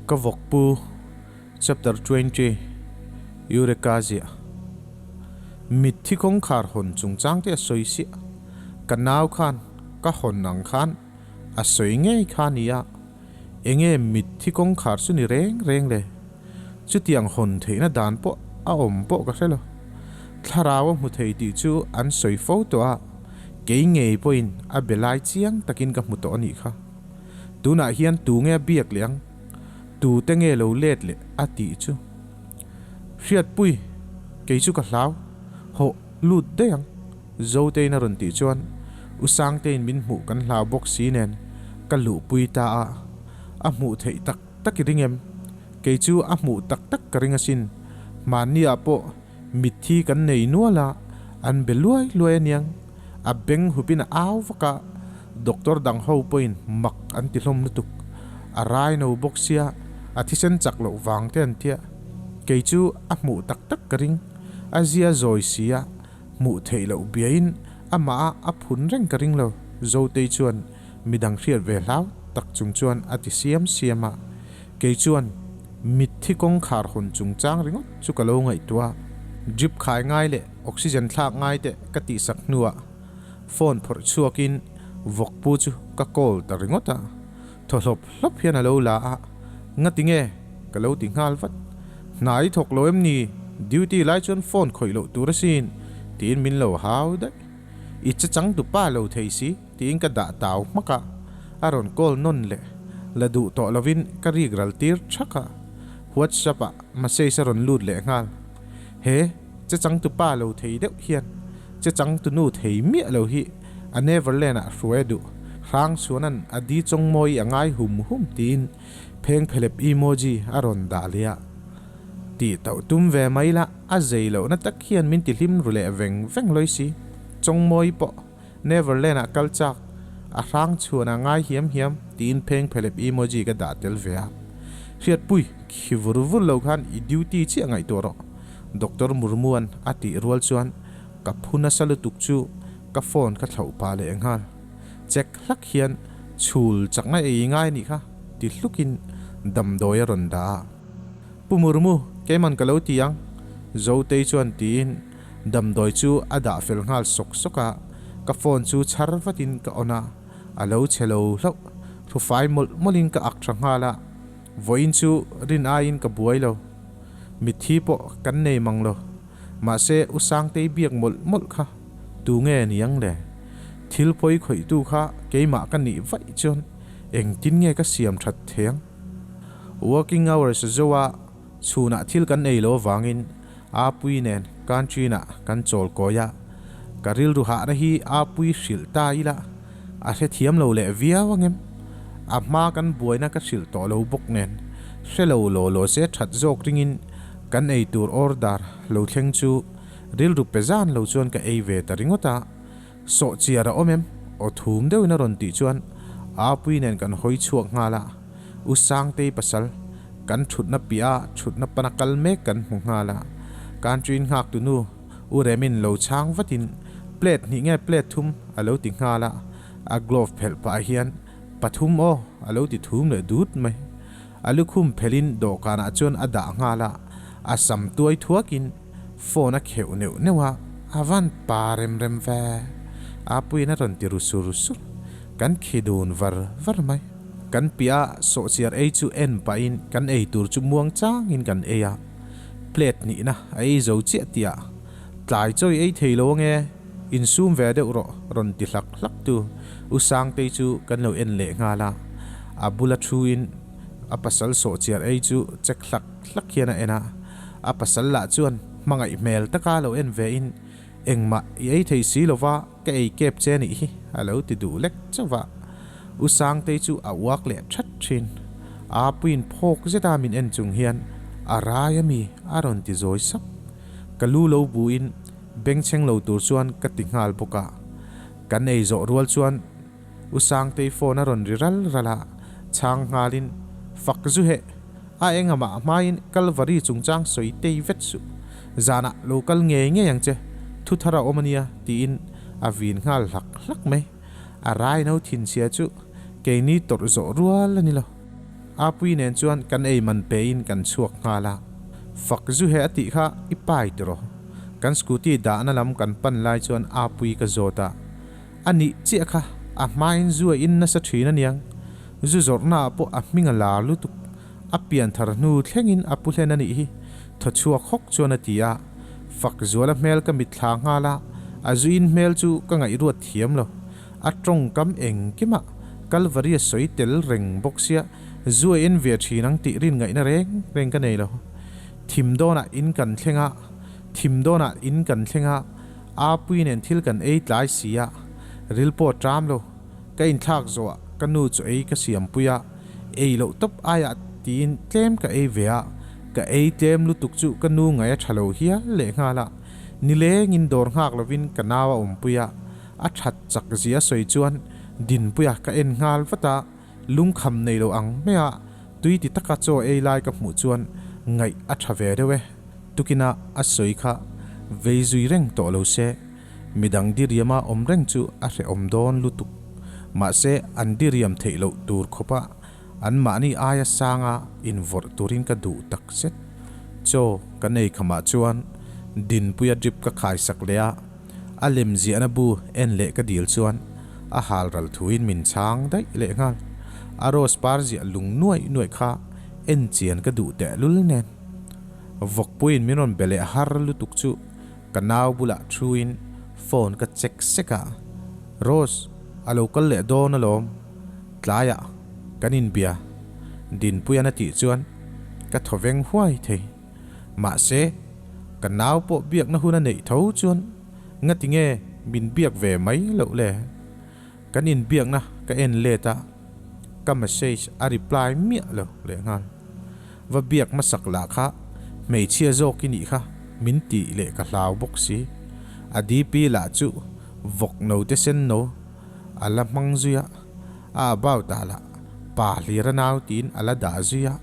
Kavokpu chapter 20 Eurekazia Mithi kong khar hon chung chang te soi si kanau khan ka hon nang khan a soi nge khania enge mithi kong khar su ni reng reng le chu tiang hon theina dan po a om po ka selo tharawa mu thei ti chu an soi fo to a ke nge poin a belai chiang takin ka mu to ani kha tuna hian tu nge biak liang tu te nge lo let le ati chu riat pui ke chu ka hlau ho lut deang zo te na ron ti chuan usang te min mu kan hlau bok si nen ka lu pui ta a mu thei tak tak ringem ke chu a mu tak tak ka ringa sin mania po mithi kan nei nuala an beluai luai niang a beng hupina aw vaka doctor dang ho point mak an ti hlom lutuk a rai no boxia a thisen chaklo wang ten tia ke chu a mu tak tak karing a zia zoi sia mu theilo biain ama a phun reng karing lo zo te chuan midang hriat ve hlau tak chung chuan a ti siam siama ke chuan mithi kong khar hon chung chang ringot chu ka lo ngai tua drip khai ngai le oxygen thlak ngai te ka ti sak nuwa phone phor chuakin vokpu chu ka call ta ringota tholop hlop hian a lo la a ngatinge ka lo ti ngal vat nai thok lo em ni duty lai chon phone khoi lo tur sin tin min lo hau dai I cha chang tu pa lo thei si tin ka da taw maka aron call non le la du to lovin ka ri gral tir thaka whatsapp a message ron lut le ngal he cha chang tu pa lo thei deuh hian cha chang tu nu thei mi lo hi a neverland a ruedu rang suanan adi chong moi angai hum tin pheng phelep emoji aron dalia ti tau tum ve maila a zeilo na tak hian min ti hlim rule veng loi si chong moi po neverland a kalchak a rang chuana ngai hiam tin pheng phelep emoji ka da tel ve riat pui khivurvul lo khan I duty chi angai to ro doctor murmuan ati rual chuan ka phuna salutuk chu ka phone ka thlau pa le enghal check lak hian chul chakna e ngai ni kha ti hlukin dam doya ronda pumurmu keman kalo tiang zo te chuan tin dam doi chu ada fel ngal sok soka ka phone chu charvatin ka ona alo chelo hlo thu fai molin ka akthra ngala voin chu rin ain ka buailo mithi po kan nei manglo ma se usang te biak mol kha tu nge niang le thil poi khoi tu kha keima kan ni vai chon eng tin nge ka siam that theng working hours zowa chuna thil kan ei lo wangin a pui nen country na kan chol koya karil ru ha na hi a pui hril ta ila a he thiam lo le via wangem a ma kan buaina ka hril to lo bok nen hrelo lo se that jok ringin kan ei tur order lo thleng chu ril ru pezan lo chuan ka ei ve ta ringota so chiara omem o thum deu na ron ti chuan a pui nen kan hoi chuak ngala usang te pasal kan thut na pia thut na panakal me kan hungala kan trin hak tu nu u remin lo chang vatin plate ni nge plate thum alo ti ngala a glove phel pa hian pathum o alo ti thum le dut mai alu khum phelin do kana chon ada ngala asam tuai thuakin phone a kheu neu newa avan parem rem ve apui na ron ti rusur kan khidun var mai kan pia so chiar ei chu en pa in kan ei tur chu muang chang in kan eya plate ni na ei zo che tia tlai choi ei theilo nge in sum ve de ron ti hlak tu usang te chu kan lo en le ngala abula thu in apasal so chiar ei chu chek hlak hiana ena apasal la chuan mangai mel taka lo en ve in engma ei thei si lova ka ei kep che ni hi alo ti du lek chawa usang te chu awak le that thin a puin phok zeta min en chung hian araya mi aron ti zoi sap kalu lo buin beng cheng lo tur chuan ka tingal boka kan ei zo rual chuan usang te phone aron riral rala chang ngalin fak zu he a engama main kalvari chungchang soi te vet su zana local nge yang che thu thara omania ti in avin ngal lak me arai no thin sia chu ke ni tor zo rual ani lo apui nen chuan kan ei man pe in kan chuak nga la fak zu he ati kha ipai tro kan scooty da na lam kan pan lai chuan apui ka zota ani chi kha a main zu in na sa thina niang zu zorna po a minga la lu tu a pian thar nu thlengin a pu hlen ani hi thachua khok chuan atia fak zuala mel ka mit thla nga la a zu in mel chu ka ngai ruat thiam lo a trong kam eng kima kalvari soi tel reng boxia zu in ve thinang ti rin ngai na reng ka nei lo thim dona in kan thlenga a pui nen thil kan ei tlai sia rilpo tram lo ka in thak zo ka nu chu ei ka siam puya ei lo top aya tin tlem ka ei vea ka ei tlem lu tuk chu ka nu ngai thalo hia le nga la ni le ngin dor ngak lovin ka nawa puya a that chak zia soi chuan din puya ka en ngal fata lung kham nei lo ang mea tui ti taka cho ei lai ka mu chuan ngai a thave dewe tukina a soi kha veizui reng to lo se midang diriama reng chu a re don lutuk ma se an diriam theilo tur khopa an mani aya sanga in vor turin ka du tak set cho ka nei khama chuan din puya drip ka khai sak lea alem zi anabu en le ka dil chuan a hal ral thuin min chang dai le ngal aros par zi lung nuai kha en chian ka du te lul nen vok puin minon bele har lu tuk chu kanaw bula thuin phone ka check seka ros alo kal le don alom tlaya kanin bia din puyana ti chuan ka thoveng huai thei ma se kanaw po biak na huna nei tho chuan ngatinge bin biak ve mai lo le kanin biak na ka en le ta ka message a reply mi lo le ngal va biak ma sak la kha mei chia zo kini kha min ti le ka hlaw bok si adipi la chu vok no te sen no ala mang zuya a baw ta la pa lira naw tin ala da zuya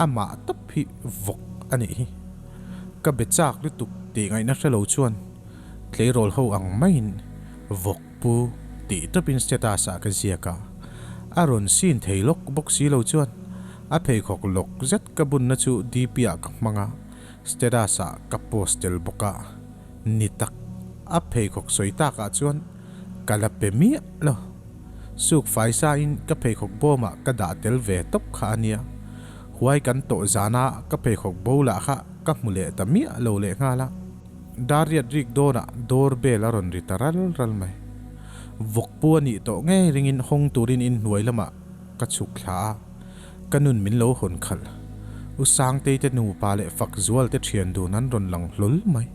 ama tap hi vok ani ka bechak lu tuk ti ngai na thalo chuan tlei rol ho ang main vok pu ti tapin status a ka zia ka aron sin theilok bok si lo chuan a phei khok lok zet ka bun na chu dpia ka manga status a ka postel boka nitak a phei khok soita ka chuan kala pe mi lo suk faisa in ka phei khok boma ka da tel ve top kha ania huai kan to zana ka phei khok bola kha ka mule ta mi lo le ngala dariat rik dora doorbell aron ritaral ral mai vok pu ani to nge ringin hong turin in hnuai lama ka chuk thla kanun min lo hon khal usang te te nu pa le fak zual te thian du nan ron lang hlol mai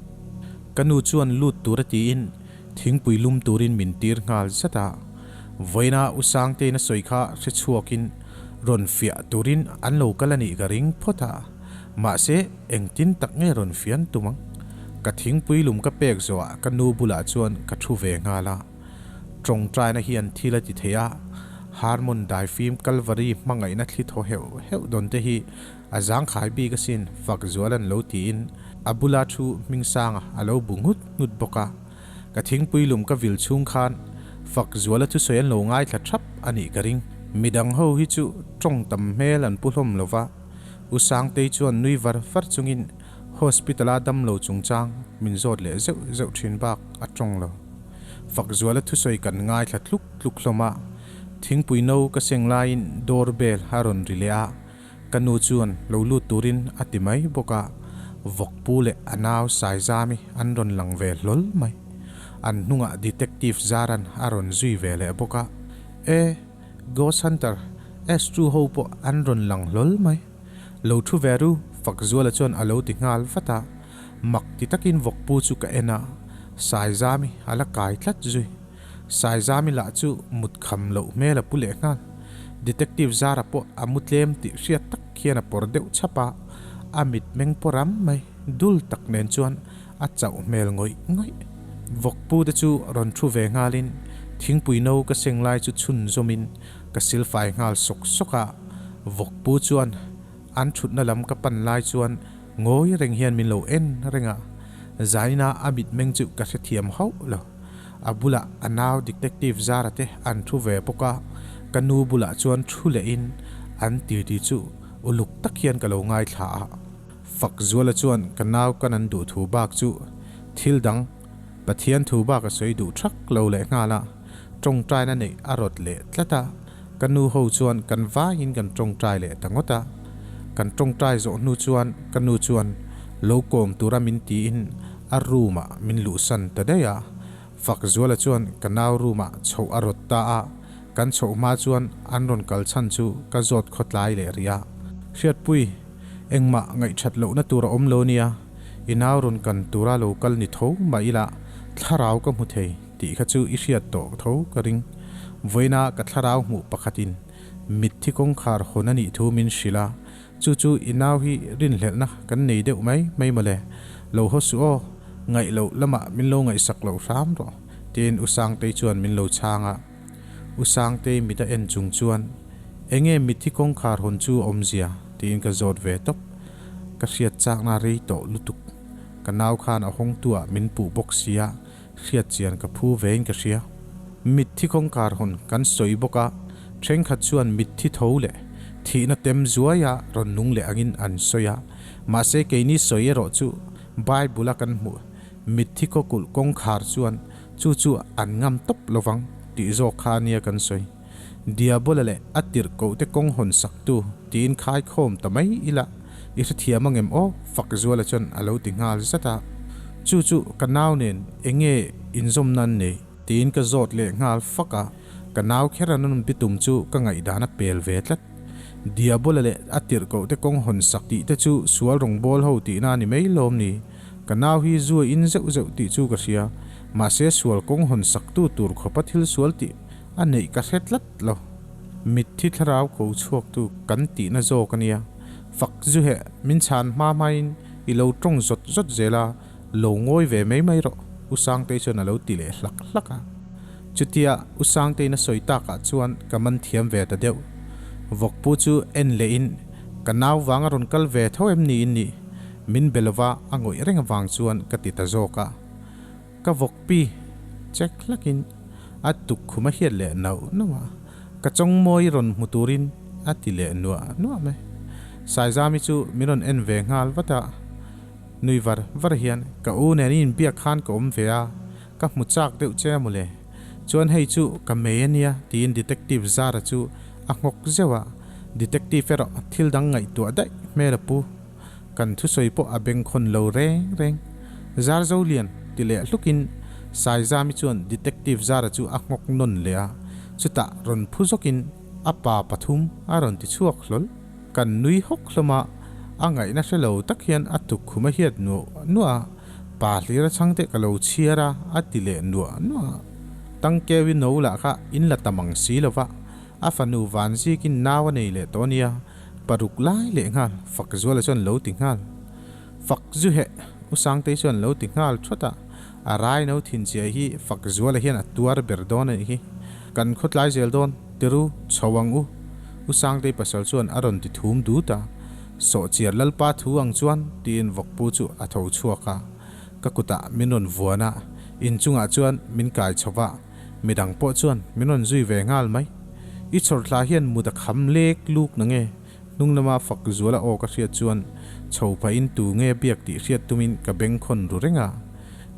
kanu chuan lut turati in thingpui lum turin min tir ngal sata voina usang te na soikha se chuakin ron fia turin an lo kalani ga ring phota ma se engtin tak nge ron fian tumang ka thingpui lum ka pek zo kanu bula chuan ka thu ve ngala trong trai na hian thila ti theya harmon dai film calvary mangai na thli tho heu don te hi azang khai bi ka sin fak zualan lo ti in abula thu mingsanga alo bungut ngut boka ka thingpui lum ka vil chung khan fak zuala thu soyan lo ngai thla thap ani karing midang ho hi chu trong tam mel an pulhom lova usang te chuan nui var far chungin hospital adam lo chungchang min zot le zeu thin bak atong lo fak zuala thu soi kan ngai thla tluk hloma thingpui no ka senglain doorbell haron rilea kanu chuan lo lu turin atimai boka vok pule anaw saizami andon lang ve lol mai an nunga detective zaran aron zui vele boka ghost hunter s2 hopo andron lang lol mai lo thu veru fak zuala chuan alo ti ngal fata mak ti takin vok pu chu ka ena saizami ala kai thlat zui saizami la chu mut kham lo mela pule ngal detective zara po amutlem ti ria tak khiana pordeu chapa amit meng poram mai dul tak nen chuan a chau mel ngoi vok pu de chu ron thu ve ngalin thingpui no ka senglai chu chun zomin ka silfai ngal sok soka vok pu chuan an thut na lam ka pan lai chuan ngoi reng hian min lo en renga zaina amit meng chu ka thiam ho lo abula anaw detective zara te an thu ve poka kanu bula chuan thu le in an ti chu uluk takhian ka lo ngai thla fak zuala chuan kanaw kanan du thu bak chu thil dang pathian thu bak a soi du thak lo le ngala trong trai na nei arot le tlata kanu ho chuan kan va in kan trong trai le tangota kan trong trai zo nu chuan kanu chuan lo kom tura min ti in aruma min lu san ta daya fak zuala chuan kanaw ruma chho arot ta a kan chho ma chuan anron kal chan chu ka zot khotlai le ria hriat pui engma ngai that lo na tura om lo nia inaw ron kan tura lo kal ni tho ma ila tharau ka mu thei ti kha chu i hriat to tho ka ring voina ka tharau mu pakhatin mithi kong khar honani thu min shila chu chu inaw hi rin hlelna kan nei deuh mai male lo ho su o ngai lo lama min lo ngai sak lo ram ro tin usang te chuan min lo changa usang te mita en chung chuan enge mithi kong khar hon chu omzia tin ka zot ve top ka hriat chak na rei to lutuk kanaw khan a hong tua min pu boxia hriat chian ka phu vein ka hria mithi kong khar hon kan soi boka threng khat chuan mithi thole thi na tem zuaya ron nung le angin an soya ma se ke ni soye ro chu bible kan mu mithi ko kul kong khar chuan chu an ngam top lowang ti zo khania kan soi diabol le atir ko te kong hon saktu tin khai khom tamai ila i thiam angem o fak zuala chon alo tingal zata chu kanaw nen enge inzom nan ne tin ka zot le ngal faka kanaw kheranun bitum chu ka ngai dana pel ve tlat diabol le atir ko te kong hon sakti te chu sual rong bol ho ti na ni mai lom ni kanaw hi zu in zeu ti chu ka sia ma se sual kong hon saktu tur khopathil sual ti anei ka hretlat lo mithi tharau ko chuak tu kan ti na zo kania fak zu he min chan ma main i lo tong zot zela lo ngoi ve mai ro usang te chona lo ti le hlak chutia usang te na soita ka chuan kaman thiam ve ta deu vokpu chu en le in kanaw wanga ron kal ve thoem ni in ni min belwa angoi reng wang chuan ka ti ta zo ka vokpi check lakin atuk khuma hiat le nau nawa ka chong moi ron muturin atile nuwa me sai zami chu miron en ve ngal wata nui var hian ka u ne in bia khan ko om vea ka muchak deuh che mule chuan hei chu ka meania tin detective zara chu a ngok zewa detective ero thil dang ngai tu dai mera pu kan thu soi po abeng khon lo reng zar zo lian tile lukin sai zami chuan detective zara chu a ngok non lea chuta ron phuzokin apa pathum aron ti chuak hlol kan nui hok hloma angai na hrelo takhian atuk khuma hiat nuwa pa hlira changte kalo chiara atile nuwa tangkewi no la kha in la tamang silowa afanu vanji kin nawa nei le tonia paruk lai le ngal fak zuala chon lo tingal fak zu he usang te chon lo tingal thota arai no thin che hi fak zuala hian atuar berdon hi kan khotlai zel don tiru chawang usang te pasal chuan aron ti thum du ta so chiar lalpa thuang chuan tin vokpu chu atho chuaka ka kuta minon vuana in chunga chuan min kai chowa midang po chuan minon zui ve ngal mai i chor thla hian muda kham lek luk nange nunglama fak zuala o ka hriat chuan chhopa in tu nge biak ti hriat tumin ka beng khon ru renga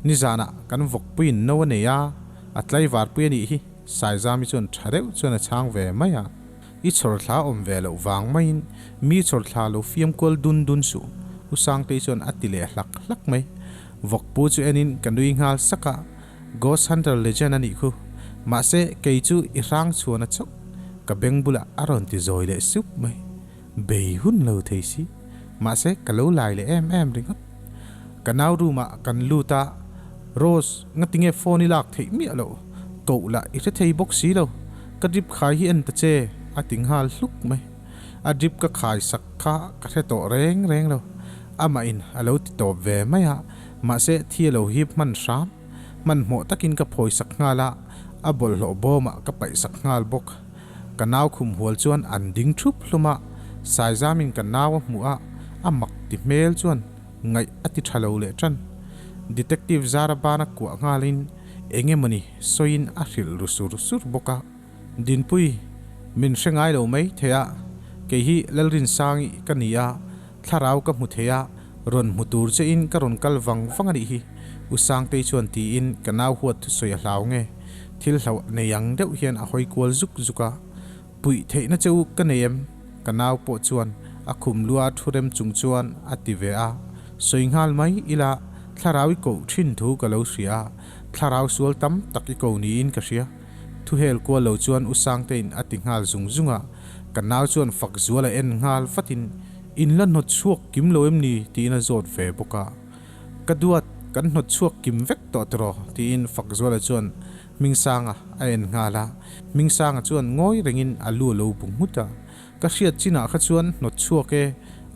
ni zana kan vokpuin no ne ya atlai war pu ni hi sai zami chuan thareu chuan a chang ve maya i chor thla om ve lo wang main mi chor thla lo fiam kol dun su usang te chuan atile hlak mai vokpu chu enin kanui ngal saka ghost hunter legend ani khu ma se kei chu i rang chuan a chok ka bengbula aron ti zoi le sup mai be hun lo theisi ma se kalo lai le em ringot kanaw ruma kan luta rose ngatinge phone lak thei mi alo ko la i the thei box si lo ka dip khai hi en ta che ating hal hluk mai a dip ka khai sakha ka the to reng lo ama in alo ti to ve maya ma se thielo hip man ram man mo takin ka phoi sak ngala a bol lo boma ka pai sak ngal bok kanaw khum hol chuan an ding thup hluma sai zamin kanaw mu a mak ti mel chuan ngai ati thalo le tran detective zara bana ku ngalin engemani soin a hril rusur boka dinpui min hrengai lo mai thea ke hi lalrin sangi kania tharau ka muthea ron mutur che in karon kalwang wangani hi usang te chuan ti in kanau huat thu soya hlawnge thil hlau neyang deuh hian a hoi kwal zuk zuka pui theina cheu kanem kanau po chuan a khum lua thurem chung chuan ative a soinghal mai ila tharawi ko thin thu ka lo sia tharau sual tam taki ko ni in ka sia thu hel ko lo chuan usang te in atinghal zungzunga kanau chuan fak zuala en ngal fatin in lan not chuak kim lo em ni ti na zot ve boka kaduat kan not chuak kim vek to tro ti in fak zuala chuan mingsanga a en ngala mingsanga chuan ngoi rengin alu lo bung huta ka hriat china kha chuan not chuak e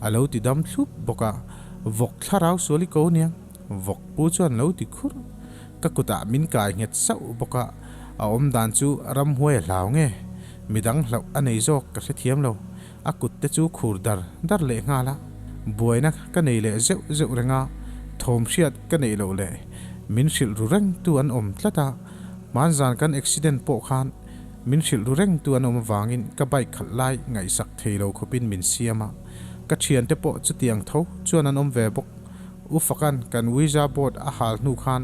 alo ti dam thup boka vok tharau suali ko nia vok pu chuan lo ti khur ka kuta min kai nget sau boka a om dan chu ram hue hlaw nge midang hlau anei jok ka thiam lo akut te chu khur dar le ngala boina ka nei le zeu zeu renga thom hriat ka nei lo le min hril ru reng tu an om tlata man zan kan accident po khan min hril ru reng tu an om wangin ka bike khat lai ngai sak theilo khopin min siama ka thian te po chu tiang tho chuan an om ve bok u fakan kan wiza board a hal nu khan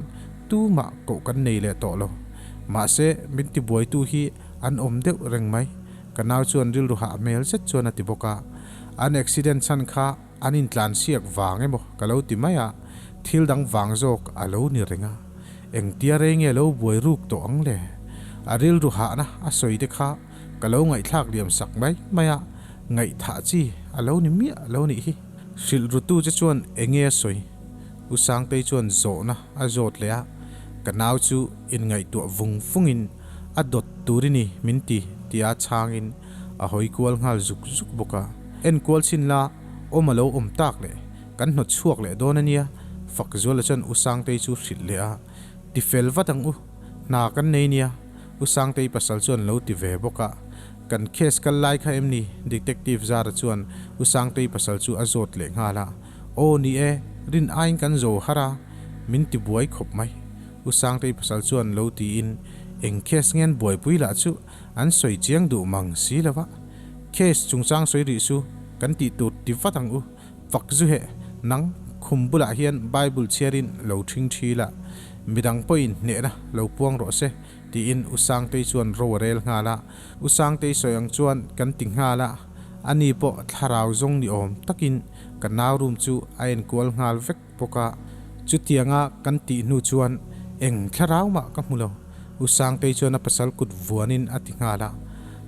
tu ma ko kan nei le to lo ma se min ti boi tu hi an om deuh reng mai kanau chuan ril ru ha mel set chuan ati boka an accident san kha anin tlan siak wange mo kalo ti maya thil dang wang jok alo ni renga eng tia renge lo boi ruk to ang le aril ru ha na a soi de kha kalo ngai thak liam sak mai maya ngai tha chi alo ni mi alo ni hi sil ru tu che chuan enge soi usang te chuan zo na a zot le a kanau chu in ngai tu vung fungin a dot turini minti tia changin a hoi kwal ngal zuk zuk boka en kwal sin la omalo om tak le kan not chuak le donania fak zola chan usang te chu hrit le a ti fel watang u na kan nei nia usang te pasal chuan lo ti ve boka kan case kal lai kha emni detective zara chuan usang te pasal chu azot le ngala o ni e rin ain kan zo hara min ti buai khop mai usang te pasal chuan lo ti in eng case ngen boy puila chu an soi chiang du mang si lawa case chungchang soi ri su kan ti tu ti watang u fak zu he nang khumbula hian bible cherin lo thing thila midang point ne na lo puang ro se ti in usang te chuan ro rel ngala usang te soyang chuan kan ting ngala ani po tharau zong ni om takin kanaw rum chu ain kwal ngal vek poka chutianga kan ti nu chuan eng tharau ma ka mulo usang te chuan a pasal kut vuanin atingala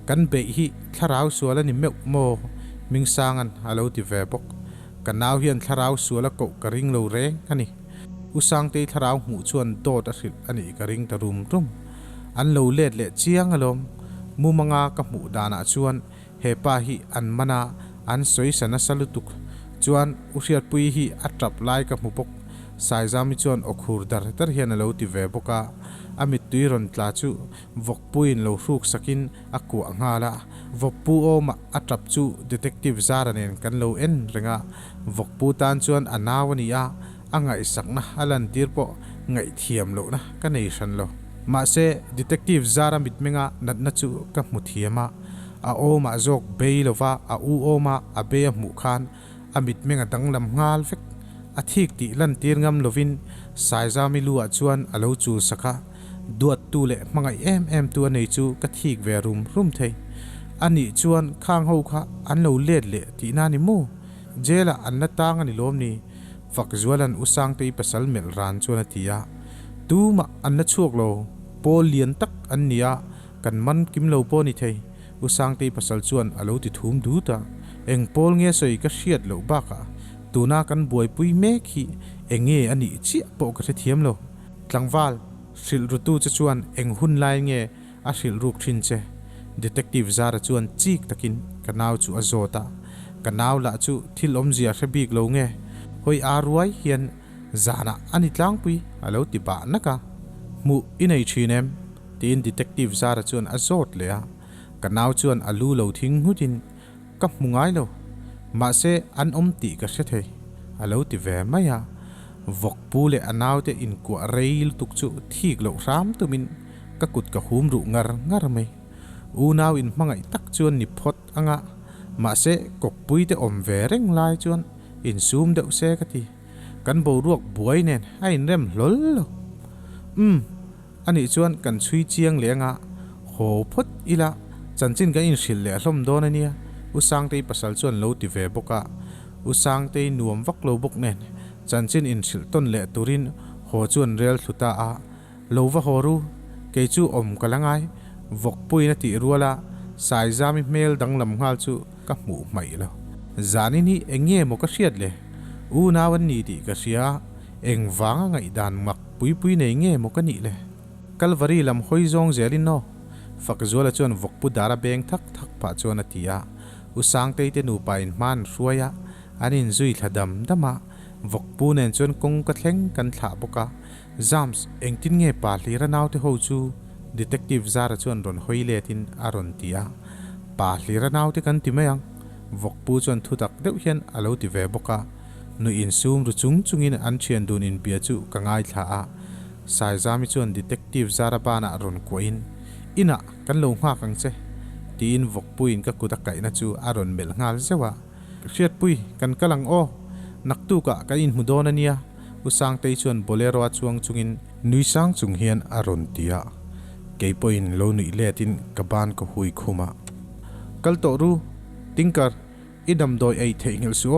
kan be hi tharau suala ni meu mo mingsangan alo ti ve bok kanaw hian tharau suala ko karing lo re ani usang te tharau mu chuan dot a hrit ani karing ta rum an lo let le chiang alom mu manga ka mu dana chuan hepa hi an mana an soi sana salutuk chuan uhiat pui hi atrap lai ka mu bok sai zami chuan okhur dar tar hian alo ti ve boka amit tuiron tla chu vok puin lo hruk sakin aku angala vok pu oma atrap chu detective zaranen kan lo en renga vok pu tan chuan anawani a angai sakna alan tirpo ngai thiam lo na ka nei san lo ma se detective zara mitmenga natna chu ka muthiama a oma jok beilova a u oma a be mu khan amit menga danglam ngal fek athik ti lan tir ngam lovin saizami lua chuan alo chu saka duat tu le mangai em tu nei chu ka thik ve rum thei ani chuan khang ho kha an lo let le ti na ni mo jela an na tang ani lom ni fak zualan usang te pasal mel ran chuan atia tu ma an na chuak lo pol lian tak an nia kan man kim lo po ni thei usang te pasal chuan alo ti thum du ta eng pol nge soi ka hriat lo ba ka tuna kan buai pui me khi enge ani chi po ka thiam lo tlangwal hril rutu cha chuan eng hun lai nge a hril ruk thin che detective zara chuan chik takin kanaw chu azota kanaw la chu thil om zia hrebik lo nge hoi arwai hian zana ani tlang pui alo ti ba naka mu inei thinem tin detective zara chuan azot le a kanaw chuan alu lo thing hutin ka mungai lo ma se an om ti ka hre thei alo ti ve maya vok pu le anaw te in kwa reil tuk chu thik lo ram tumin ka kut ka hum ru ngar mai u naw in mangai tak chuan ni phot anga mà sẽ cục bụi để ôm về reng lai chuan in zoom đậu xe cái gì kan bầu ruột buổi nên hay rem lol lo anh ấy chuan kan suy chiang lẽ ngã hồ phất ila chân chín cái in xịt lẽ lom đó này usang tei pasal chuan lo ti ve boka usang tei nuam vak lo bok nen chân chín in xịt ton lẽ turin hồ chuan rel thuta a lo va horu ke chu om kalangai vok pui na ti ruala sai zami mail dang lam ngal chu ka mu mai lo zani ni enge mo ka hriat le u nawan ni ti ka sia eng wanga ngai dan mak pui pui nei nge mo ka ni le kalvari lam hoi zong zelin no fak zola chuan vok pu dara beng thak thak pa chuan atia usang tei te nu pa in man ruaya anin zui thadam dama vok pu nen chuan kong ka thleng kan thla boka jams engtin nge pa hlira naw te ho chu detective zara chuan ron hoile tin aron tia pa hlira naw te kan ti mayang vok pu chuan thutak deuh hian alo ti ve boka nu in sum ru chung chungin an thian dun in bia chu kangai thla a sai zami chuan detective zara bana ron koin ina kan lo nga kang che tin vok puin ka kuta kai na chu aron mel ngal zewa hriat pui kan kalang o naktu ka ka in mudon ania usang tei chuan bolero chuang chungin nuisang chung hian aron tia ke point lo ni letin kaban ko hui khuma kal to ru tingkar idam doi ei theingel su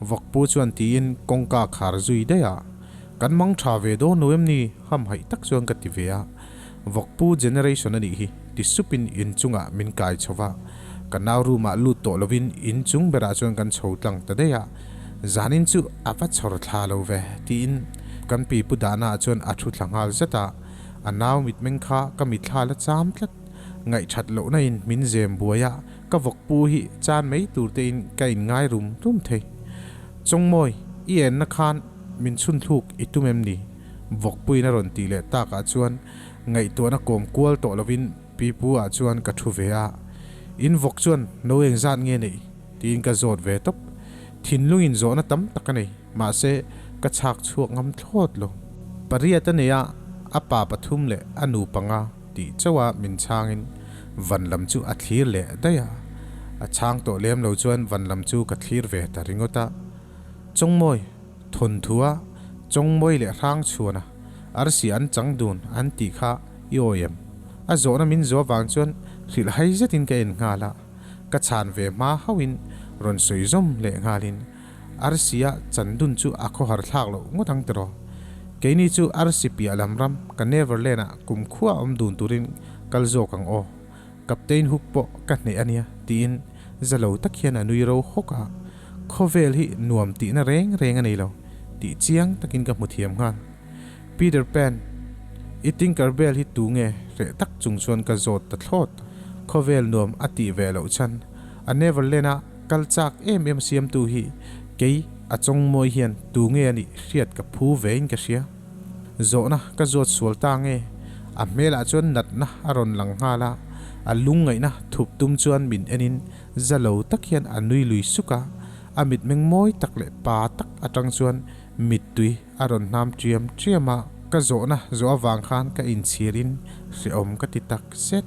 vok pu chuan tin kongka khar zui deya kan mang tha ve do noem ni ham hai tak chuang ka ti vea vok pu generation ani hi ti supin in chunga min kai chowa kanaw ru ma lu to lovin in chung bera chuan kan chhotlang ta deya zanin chu apa chhor thla lo ve tin kan pi pu dana chuan athu thlangal zata anaw mit meng kha ka mi thla la cham tlat ngai that lo na in min zem buaya ka vok pu hi chan mei tur te in kain ngai rum thei chongmoi ien na khan min chun thuk itumem ni vok pui na ron ti le ta ka chuan ngai to na kom kual to lovin pi pu a chuan ka thu ve a in vok chuan no eng zat nge nei tin ka zot ve top thin lungin zo na tam tak nei ma se ka chak chuak ngam thlot lo pariata neya apa pathum le anu panga ti chawa min changin vanlam chu a thlir le daya a chang to lem lo chuan vanlam chu ka thlir ve ta ringota chongmoi thon thua chongmoi le rang chuana arsi an changdun an ti kha yoyem a zo na min zo wang chuan hril hai zetin ka en ngala ka chan ve ma hawin ron soi zom le ngalin arsia chandun chu akho har thlak lo ngotang tero keini chu rcp alamram ka neverland a kum khuwa dun turin kalzo kang o captain hukpo ka ne ania tin zalo takhian anui ro hoka khovel hi nuam ti na reng anei lo ti chiang takin ka muthiam ngan Peter Pan iting karbel hi tu nge re tak chung chuan ka zot ta thlot khovel nuam ati ve lo chan a neverland a kalchak em siam tu hi kei achong moi hian tu nge ani hriat ka phu vein ka sia zona ka zot sual ta nge a mela chuan nat na aron lang hala a lungai na thup tum chuan min enin zalo takhian anui lui suka amit meng moi takle pa tak atang chuan mit tui aron nam triama ka zo na zo awang khan ka in chirin se om ka ti tak set